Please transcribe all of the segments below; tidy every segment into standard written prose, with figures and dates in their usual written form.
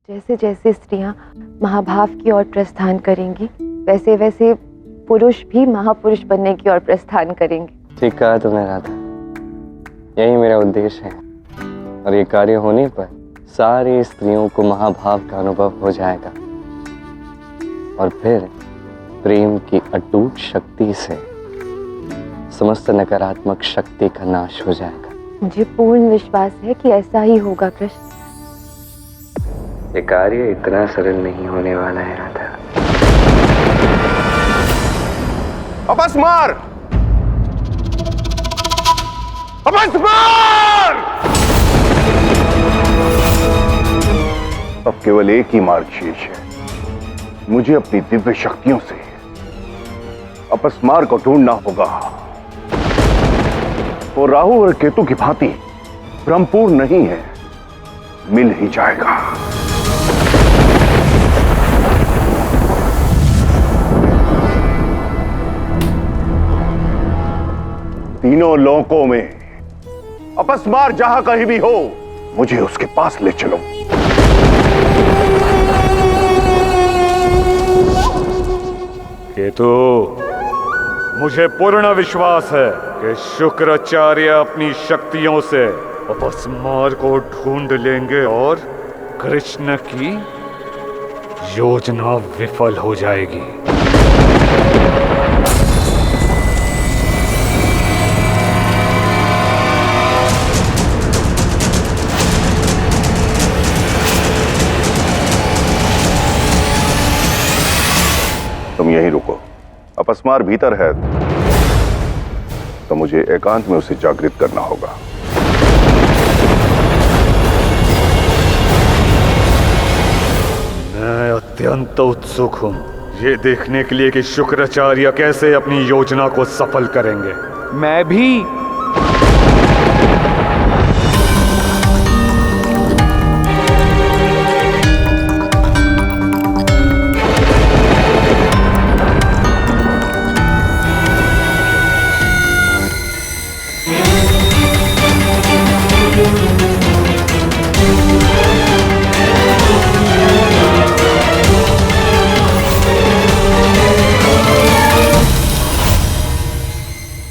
जैसे जैसे स्त्रियां महाभाव की ओर प्रस्थान करेंगी, वैसे वैसे पुरुष भी महापुरुष बनने की ओर प्रस्थान करेंगे। ठीक कहा तुमने राधा, यही मेरा उद्देश्य है और ये कार्य होने पर सारी स्त्रियों को महाभाव का अनुभव हो जाएगा और फिर प्रेम की अटूट शक्ति से समस्त नकारात्मक शक्ति का नाश हो जाएगा। मुझे पूर्ण विश्वास है कि ऐसा ही होगा कृष्ण। ये कार्य इतना सरल नहीं होने वाला है राधा। अपस्मार! अपस्मार! अब केवल एक ही मार्ग शेष है, मुझे अपनी दिव्य शक्तियों से अपस्मार को ढूंढना होगा। वो राहु और केतु की भांति भ्रमपूर्ण नहीं है, मिल ही जाएगा। तीनों लोकों में अपस्मार जहां कहीं भी हो, मुझे उसके पास ले चलो। केतु, मुझे पूर्ण विश्वास है कि शुक्राचार्य अपनी शक्तियों से अपस्मार को ढूंढ लेंगे और कृष्ण की योजना विफल हो जाएगी। तुम यहीं रुको, अपस्मार भीतर है तो मुझे एकांत में उसे जागृत करना होगा। मैं अत्यंत उत्सुक हूं ये देखने के लिए कि शुक्राचार्य कैसे अपनी योजना को सफल करेंगे। मैं भी।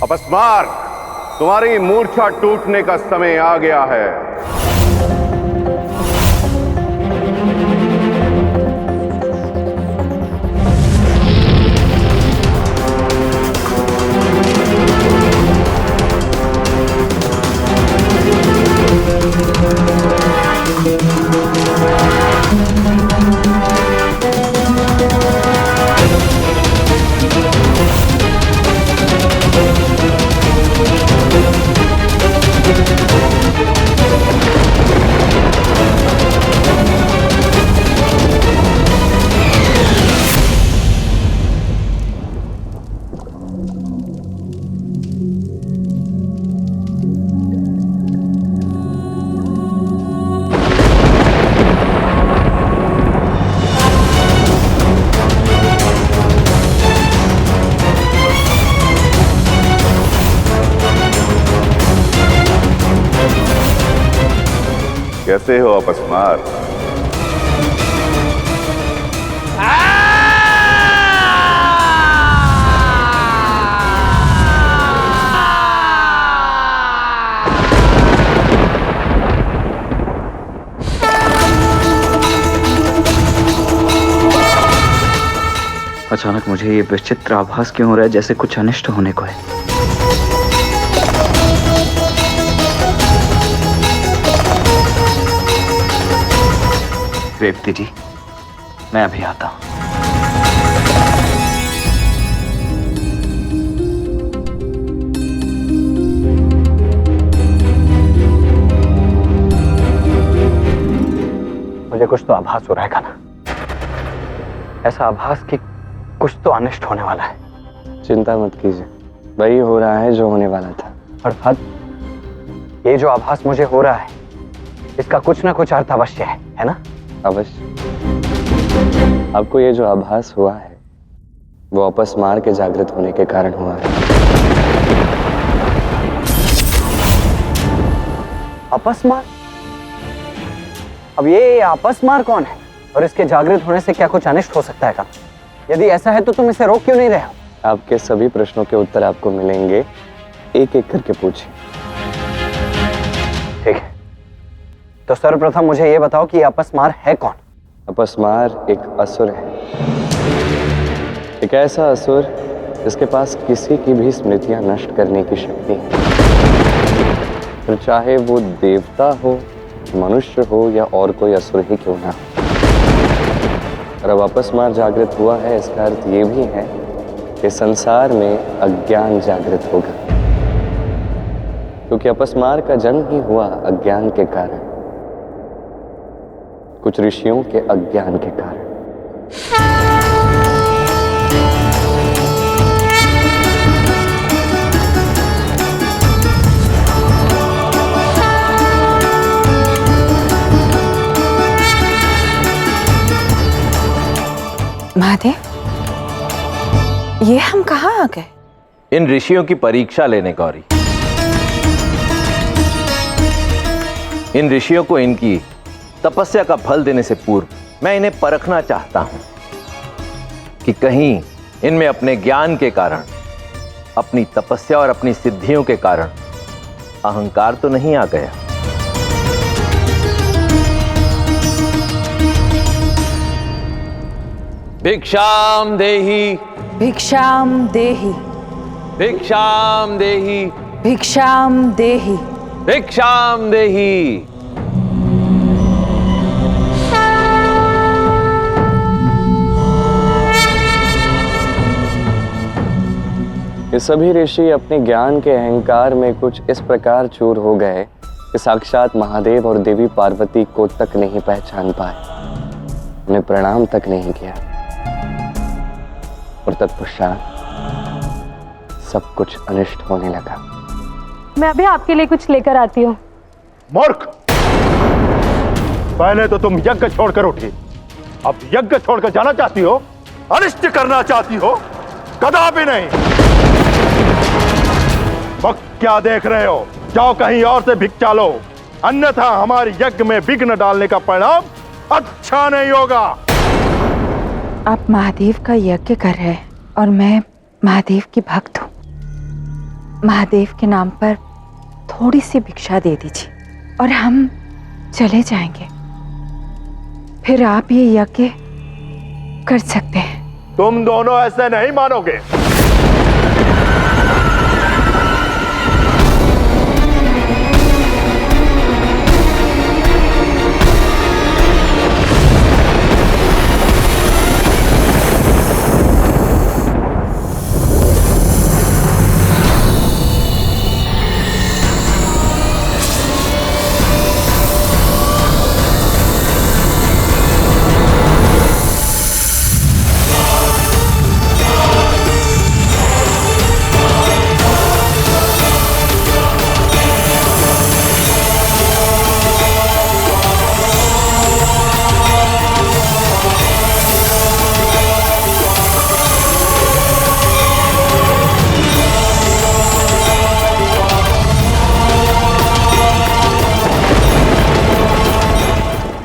अपस्मार, तुम्हारी मूर्छा टूटने का समय आ गया है। कैसे हो अपस्मार? अचानक मुझे ये विचित्र आभास क्यों हो रहा है, जैसे कुछ अनिष्ट होने को है। रेवती जी, मैं अभी आता हूं। मुझे कुछ तो आभास हो रहा है कान्हा, ऐसा आभास कि कुछ तो अनिष्ट होने वाला है। चिंता मत कीजिए, वही हो रहा है जो होने वाला था। अर्थात ये जो आभास मुझे हो रहा है, इसका कुछ ना कुछ अर्थ अवश्य है ना? अवश्य। आपको ये जो आभास हुआ है वो अपस्मार के जागृत होने के कारण हुआ है। अपस्मार? अब ये अपस्मार कौन है? और इसके जागृत होने से क्या कुछ अनिष्ट हो सकता है का? यदि ऐसा है तो तुम इसे रोक क्यों नहीं रहे हो? आपके सभी प्रश्नों के उत्तर आपको मिलेंगे, एक एक करके पूछिए। ठीक है, तो सर्वप्रथम मुझे यह बताओ कि अपस्मार है कौन? अपस्मार एक असुर है, एक ऐसा असुर जिसके पास किसी की भी स्मृतियां नष्ट करने की शक्ति है, फिर चाहे वो देवता हो, मनुष्य हो या और कोई असुर ही क्यों ना हो। और अब अपस्मार जागृत हुआ है, इसका अर्थ ये भी है कि संसार में अज्ञान जागृत होगा, क्योंकि अपस्मार का जन्म ही हुआ अज्ञान के कारण, कुछ ऋषियों के अज्ञान के कारण। महादेव, ये हम कहाँ आ गए? इन ऋषियों की परीक्षा लेने, गौरी। इन ऋषियों को इनकी तपस्या का फल देने से पूर्व मैं इन्हें परखना चाहता हूं कि कहीं इनमें अपने ज्ञान के कारण, अपनी तपस्या और अपनी सिद्धियों के कारण अहंकार तो नहीं आ गया। भिक्षाम देहि, भिक्षाम देहि, भिक्षाम देहि, भिक्षाम देहि। भिक्षाम देहि। ये सभी ऋषि अपने ज्ञान के अहंकार में कुछ इस प्रकार चूर हो गए कि साक्षात महादेव और देवी पार्वती को तक नहीं पहचान पाए, उन्हें प्रणाम तक नहीं किया, और तत्पश्चात सब कुछ अनिष्ट होने लगा। मैं अभी आपके लिए कुछ लेकर आती हूँ। मूर्ख! पहले तो तुम यज्ञ छोड़कर उठी, अब यज्ञ छोड़कर जाना चाहती हो, अनिष्ट करना चाहती हो? कदापि नहीं। वक्त क्या देख रहे हो? जाओ कहीं और से भिक्षा लो, अन्यथा हमारे यज्ञ में विघ्न डालने का परिणाम अच्छा नहीं होगा। आप महादेव का यज्ञ कर रहे हैं और मैं महादेव की भक्त हूँ। महादेव के नाम पर थोड़ी सी भिक्षा दे दीजिए और हम चले जाएंगे, फिर आप ये यज्ञ कर सकते हैं। तुम दोनों ऐसे नहीं मानोगे।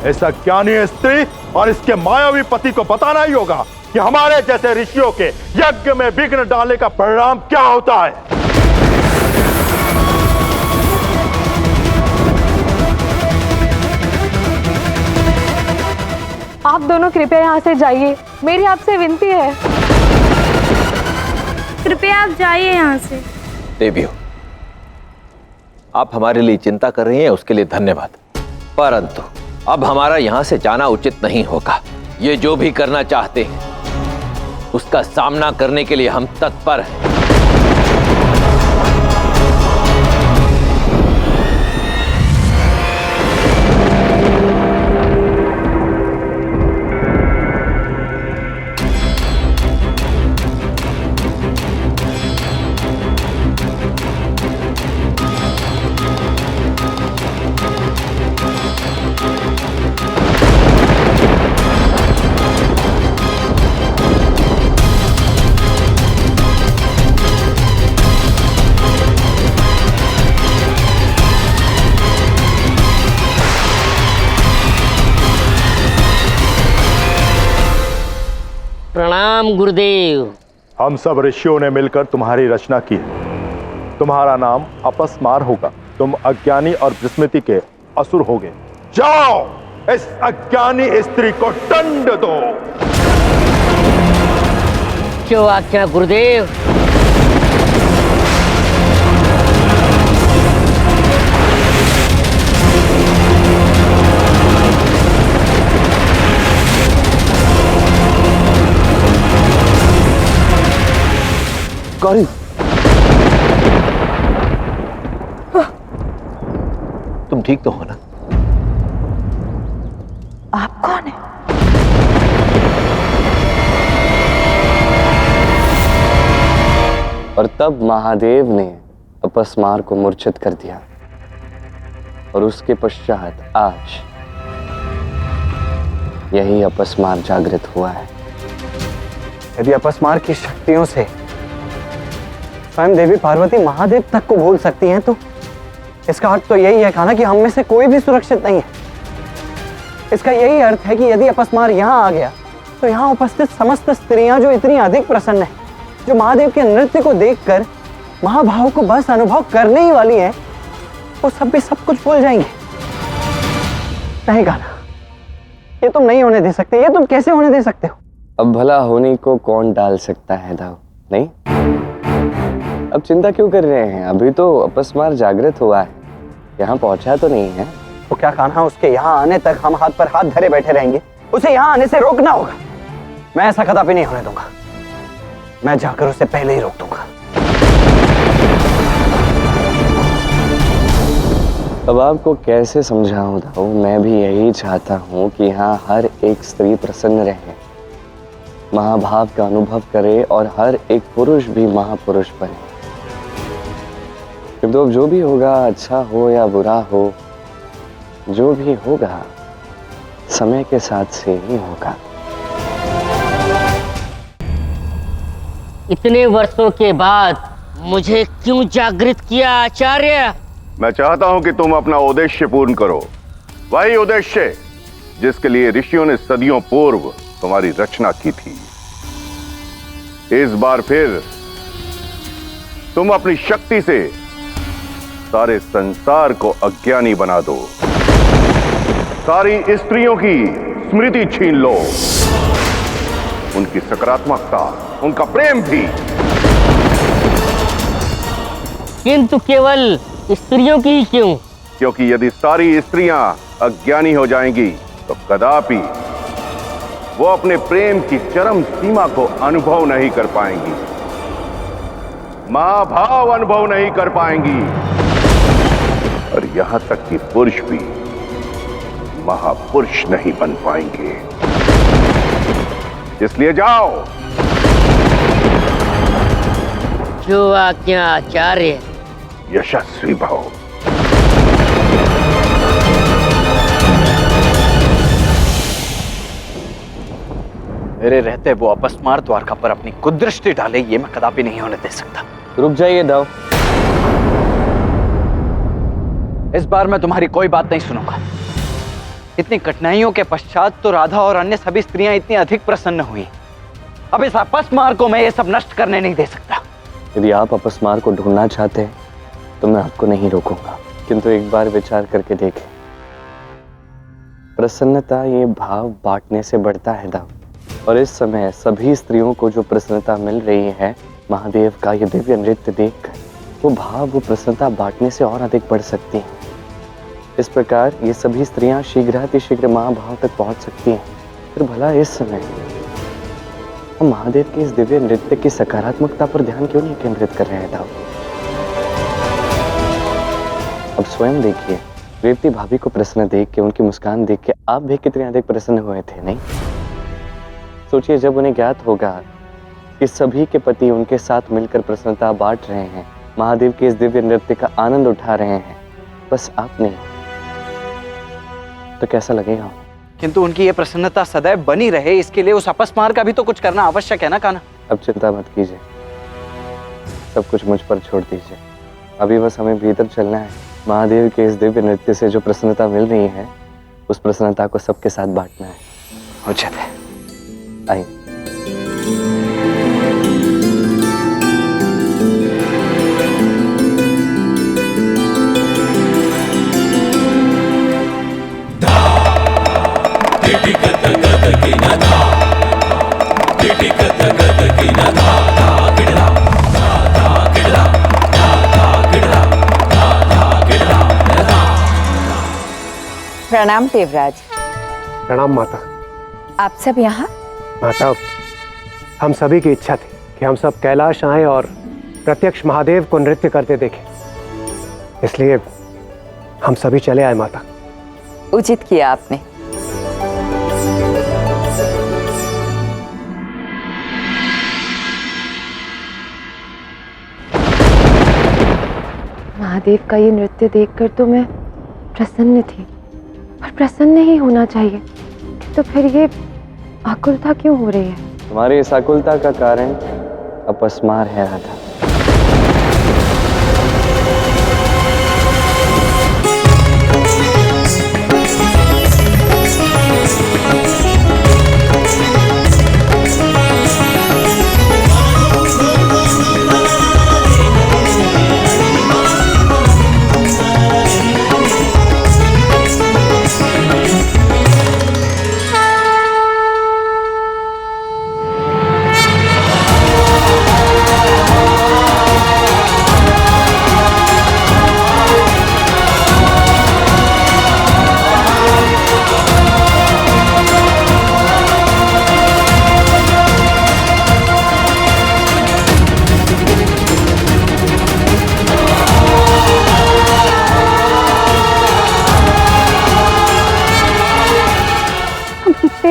ऐसा ज्ञानी स्त्री और इसके मायावी पति को बताना ही होगा कि हमारे जैसे ऋषियों के यज्ञ में विघ्न डालने का परिणाम क्या होता है। आप दोनों कृपया यहाँ से जाइए, मेरी आपसे विनती है। कृपया आप जाइए यहाँ से। देवियों, आप हमारे लिए चिंता कर रही हैं, उसके लिए धन्यवाद, परंतु अब हमारा यहां से जाना उचित नहीं होगा। ये जो भी करना चाहते हैं उसका सामना करने के लिए हम तत्पर हैं। प्रणाम गुरुदेव। हम सब ऋषियों ने मिलकर तुम्हारी रचना की है। तुम्हारा नाम अपस्मार होगा। तुम अज्ञानी और विस्मृति के असुर होगे। जाओ इस अज्ञानी स्त्री को दंड दो। जो आज्ञा गुरुदेव। गौरी, तुम ठीक तो हो ना? आप कौन है? और तब महादेव ने अपस्मार को मूर्छित कर दिया और उसके पश्चात आज यही अपस्मार जागृत हुआ है। यदि अपस्मार की शक्तियों से स्वयं देवी पार्वती महादेव तक को भूल सकती हैं, तो इसका अर्थ तो यही है ना कि हम में से कोई भी सुरक्षित नहीं है। इसका यही अर्थ है कि यदि अपस्मार यहाँ आ गया तो यहाँ उपस्थित समस्त स्त्रियां जो इतनी अधिक प्रसन्न हैं, जो महादेव के नृत्य को देखकर महाभाव को बस अनुभव करने ही वाली हैं, वो सब भी सब कुछ भूल जाएंगे। नहीं गाना, ये तुम नहीं होने दे सकते। ये तुम कैसे होने दे सकते हो? अब भला होने को कौन डाल सकता है दाव? नहीं, अब चिंता क्यों कर रहे हैं? अभी तो अपस्मार जागृत हुआ है, यहाँ पहुंचा तो नहीं है। तो क्या कान्हा, उसके यहाँ आने तक हम हाथ पर हाथ धरे बैठे रहेंगे? उसे यहाँ आने से रोकना होगा। मैं ऐसा कदापि नहीं होने दूंगा। मैं जाकर उसे पहले ही रोक दूंगा। अब आपको कैसे समझाऊं दाऊ? मैं भी यही चाहता हूँ कि यहाँ हर एक स्त्री प्रसन्न रहे, महाभाव का अनुभव करे और हर एक पुरुष भी महापुरुष बने। किंतु अब जो भी होगा, अच्छा हो या बुरा हो, जो भी होगा समय के साथ से ही होगा। इतने वर्षों के बाद मुझे क्यों जागृत किया आचार्य? मैं चाहता हूं कि तुम अपना उद्देश्य पूर्ण करो, वही उद्देश्य जिसके लिए ऋषियों ने सदियों पूर्व तुम्हारी रचना की थी। इस बार फिर तुम अपनी शक्ति से सारे संसार को अज्ञानी बना दो, सारी स्त्रियों की स्मृति छीन लो, उनकी सकारात्मकता, उनका प्रेम भी। किंतु केवल स्त्रियों की ही क्यों? क्योंकि यदि सारी स्त्रियां अज्ञानी हो जाएंगी तो कदापि वो अपने प्रेम की चरम सीमा को अनुभव नहीं कर पाएंगी, महाभाव अनुभव नहीं कर पाएंगी, और यहां तक कि पुरुष भी महापुरुष नहीं बन पाएंगे। इसलिए जाओ। जो आज्ञा आचार्य। यशस्वी भव। मेरे रहते वो अपस्मार द्वारका पर अपनी कुदृष्टि डाले, ये मैं कदापि नहीं होने दे सकता। रुक जाइए दाऊ। इस बार मैं तुम्हारी कोई बात नहीं सुनूंगा। इतनी कठिनाइयों के पश्चात तो राधा और अन्य सभी स्त्रियां इतनी अधिक प्रसन्न हुई। अब इस अपस्मार को मैं ये सब नष्ट करने नहीं दे सकता। यदि आप अपस्मार को ढूंढना चाहते हैं तो मैं आपको नहीं रोकूंगा, किंतु एक बार विचार करके देखें। प्रसन्नता ये भाव बांटने से बढ़ता है दाऊ, और इस समय सभी स्त्रियों को जो प्रसन्नता मिल रही है महादेव का ये दिव्य नृत्य देखकर, वो भाव, वो प्रसन्नता बांटने से और अधिक बढ़ सकती है। इस प्रकार ये सभी स्त्रियां शीघ्रातिशीघ्र महाभाव तक पहुंच सकती हैं। फिर भला इस समय हम महादेव के इस दिव्य नृत्य की सकारात्मकता पर ध्यान क्यों नहीं केंद्रित कर रहे हैं दाऊ? अब स्वयं देखिए, रेवती भाभी को प्रसन्न देख के, उनकी मुस्कान देख के आप भी कितने अधिक प्रसन्न हुए थे, नहीं? सोचिए, जब उन्हें ज्ञात होगा कि सभी के पति उनके साथ मिलकर प्रसन्नता बांट रहे हैं, महादेव के इस दिव्य नृत्य का आनंद उठा रहे हैं, बस आप नहीं, तो कैसा लगेगा? किंतु उनकी ये प्रसन्नता सदैव बनी रहे, इसके लिए उस अपस्मार का भी तो कुछ करना आवश्यक है ना कान्हा? अब चिंता मत कीजिए, सब कुछ मुझ पर छोड़ दीजिए। अभी बस हमें भीतर चलना है। महादेव के इस दिव्य नृत्य से जो प्रसन्नता मिल रही है, उस प्रसन्नता को सबके साथ बांटना है। उचित है। आइए। प्रणाम देवराज। प्रणाम माता। आप सब यहाँ? माता, हम सभी की इच्छा थी कि हम सब कैलाश आएं और प्रत्यक्ष महादेव को नृत्य करते देखें, इसलिए हम सभी चले आए माता। उचित किया आपने। महादेव का ये नृत्य देखकर तो मैं प्रसन्न थी, पर प्रसन्न ही होना चाहिए, तो फिर ये आकुलता क्यों हो रही है? तुम्हारी इस आकुलता का कारण अपस्मार है राधा।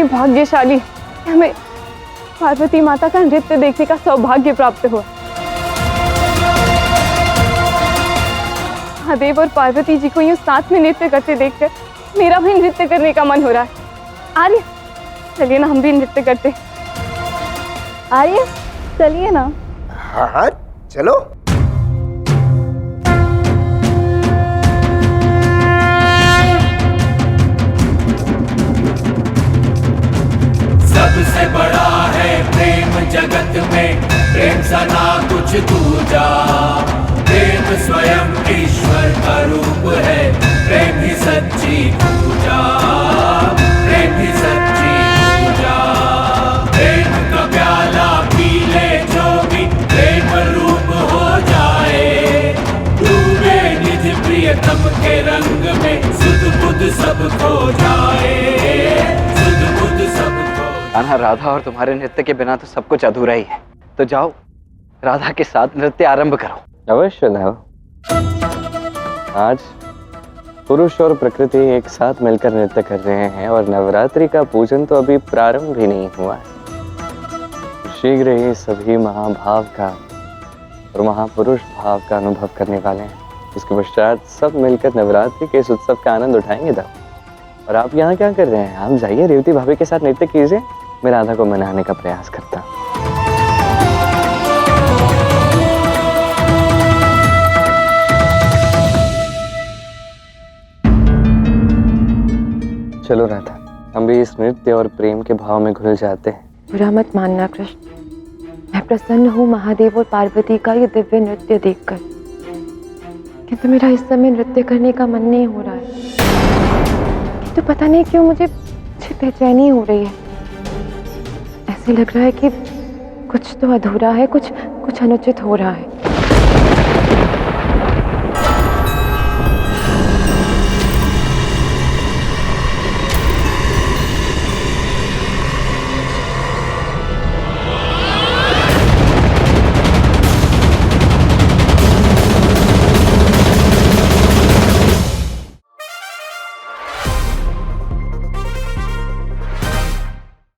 भाग्यशाली, हमें पार्वती माता का नृत्य देखने का सौभाग्य प्राप्त हुआ। महादेव और पार्वती जी को यूं साथ में नृत्य करते देखकर मेरा भी नृत्य करने का मन हो रहा है। आर्य, चलिए ना हम भी नृत्य करते। आर्य, चलिए ना। हाँ, चलो। सबसे बड़ा है प्रेम जगत में, प्रेम सा ना कुछ दूजा। प्रेम स्वयं ईश्वर का रूप है, प्रेम ही सच्ची पूजा। प्रेम ही सच्ची पूजा। प्रेम का प्याला पी ले जो भी प्रेम रूप हो जाए। डूबे निज प्रियतम के रंग में, सुध बुध सब खो जाए। सुध बुध सब कान्हा, राधा और तुम्हारे नृत्य के बिना तो सब कुछ अधूरा ही है। तो जाओ, राधा के साथ नृत्य आरंभ करो। अवश्य देव। आज पुरुष और प्रकृति एक साथ मिलकर नृत्य कर रहे हैं और नवरात्रि का पूजन तो अभी प्रारंभ भी नहीं हुआ है। शीघ्र ही सभी महाभाव का और महापुरुष भाव का अनुभव करने वाले हैं। इसके पश्चात सब मिलकर नवरात्रि के इस उत्सव का आनंद उठाएंगे देव। और आप यहाँ क्या कर रहे हैं? आप जाइए, रेवती भाभी के साथ नृत्य कीजिए। मैं राधा को मनाने का प्रयास करता हूँ। चलो राधा, हम भी इस नृत्य और प्रेम के भाव में घुल जाते हैं। बुरा मत मानना कृष्ण, मैं प्रसन्न हूँ महादेव और पार्वती का ये दिव्य नृत्य देखकर, किंतु मेरा इस समय नृत्य करने का मन नहीं हो रहा है। किंतु पता नहीं क्यों मुझे बेचैनी हो रही है। ऐसे लग रहा है कि कुछ तो अधूरा है, कुछ अनुचित हो रहा है।